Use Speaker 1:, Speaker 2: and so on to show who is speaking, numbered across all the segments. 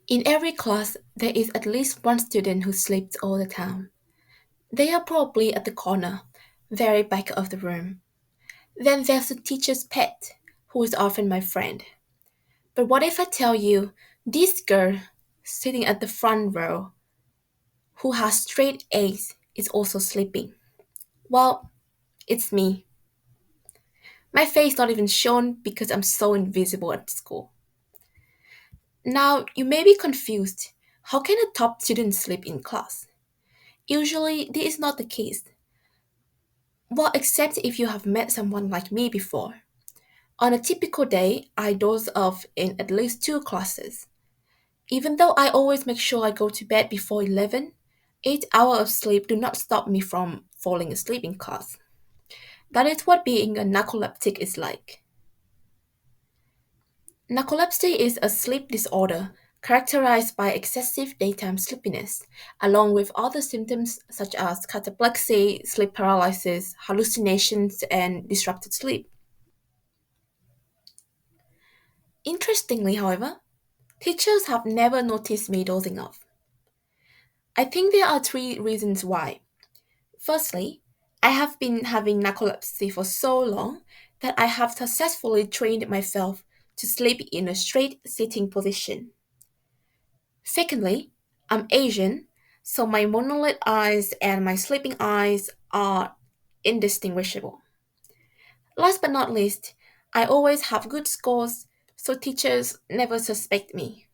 Speaker 1: In every class, there is at least one student who sleeps all the time. They are probably at the corner, very back of the room. Then there's the teacher's pet, who is often my friend. But what if I tell you, this girl sitting at the front row, who has straight A's, is also sleeping? Well, it's me. My face not even shown because I'm so invisible at school. Now, you may be confused. How can a top student sleep in class? Usually, this is not the case. Well, except if you have met someone like me before. On a typical day, I doze off in at least two classes. Even though I always make sure I go to bed before 11, 8 hours of sleep do not stop me from falling asleep in class. That is what being a narcoleptic is like. Narcolepsy is a sleep disorder characterized by excessive daytime sleepiness, along with other symptoms such as cataplexy, sleep paralysis, hallucinations, and disrupted sleep. Interestingly, however, teachers have never noticed me dozing off. I think there are three reasons why. Firstly, I have been having narcolepsy for so long that I have successfully trained myself to sleep in a straight sitting position. Secondly, I'm Asian, so my monolith eyes and my sleeping eyes are indistinguishable. Last but not least, I always have good scores, so teachers never suspect me.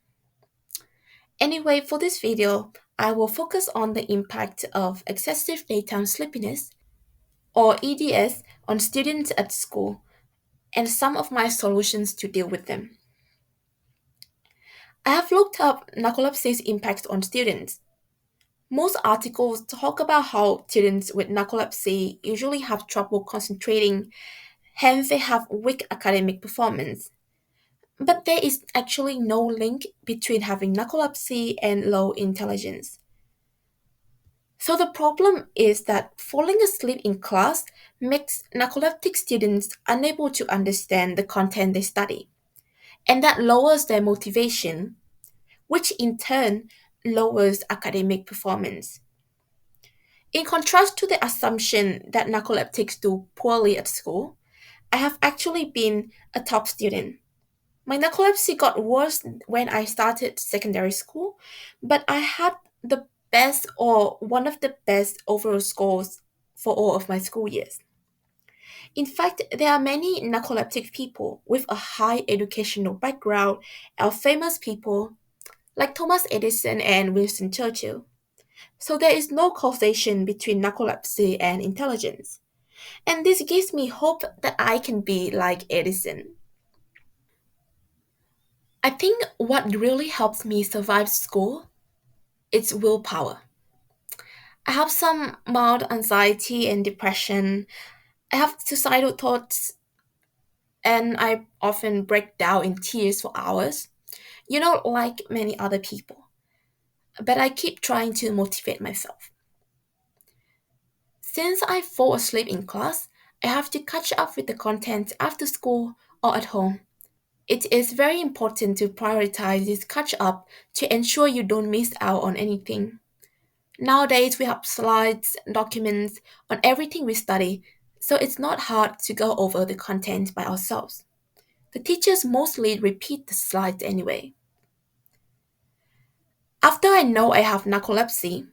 Speaker 1: Anyway, for this video, I will focus on the impact of excessive daytime sleepiness, or EDS, on students at school and some of my solutions to deal with them. I have looked up narcolepsy's impact on students. Most articles talk about how students with narcolepsy usually have trouble concentrating, hence, they have weak academic performance. But there is actually no link between having narcolepsy and low intelligence. So the problem is that falling asleep in class makes narcoleptic students unable to understand the content they study, and that lowers their motivation, which in turn lowers academic performance. In contrast to the assumption that narcoleptics do poorly at school, I have actually been a top student. My narcolepsy got worse when I started secondary school, but I had the best or one of the best overall scores for all of my school years. In fact, there are many narcoleptic people with a high educational background and famous people like Thomas Edison and Winston Churchill. So there is no causation between narcolepsy and intelligence. And this gives me hope that I can be like Edison. I think what really helps me survive school is willpower. I have some mild anxiety and depression. I have suicidal thoughts and I often break down in tears for hours. Like many other people. But I keep trying to motivate myself. Since I fall asleep in class, I have to catch up with the content after school or at home. It is very important to prioritize this catch up to ensure you don't miss out on anything. Nowadays, we have slides, documents on everything we study, so it's not hard to go over the content by ourselves. The teachers mostly repeat the slides anyway. After I know I have narcolepsy,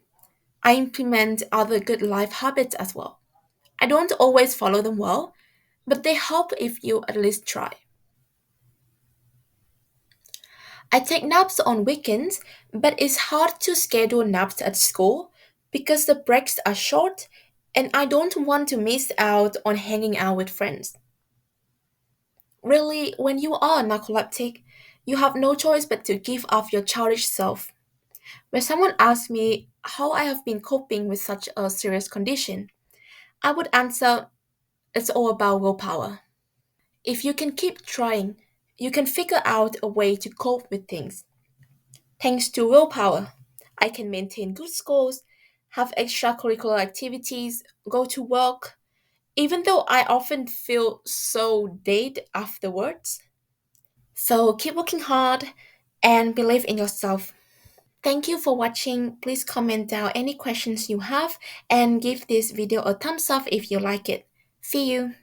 Speaker 1: I implement other good life habits as well. I don't always follow them well, but they help if you at least try. I take naps on weekends, but it's hard to schedule naps at school because the breaks are short and I don't want to miss out on hanging out with friends. Really, when you are narcoleptic, you have no choice but to give up your childish self. When someone asks me how I have been coping with such a serious condition, I would answer it's all about willpower. If you can keep trying, you can figure out a way to cope with things. Thanks to willpower, I can maintain good scores, have extracurricular activities, go to work, even though I often feel so dead afterwards. So keep working hard, and believe in yourself. Thank you for watching. Please comment down any questions you have and give this video a thumbs up if you like it. See you.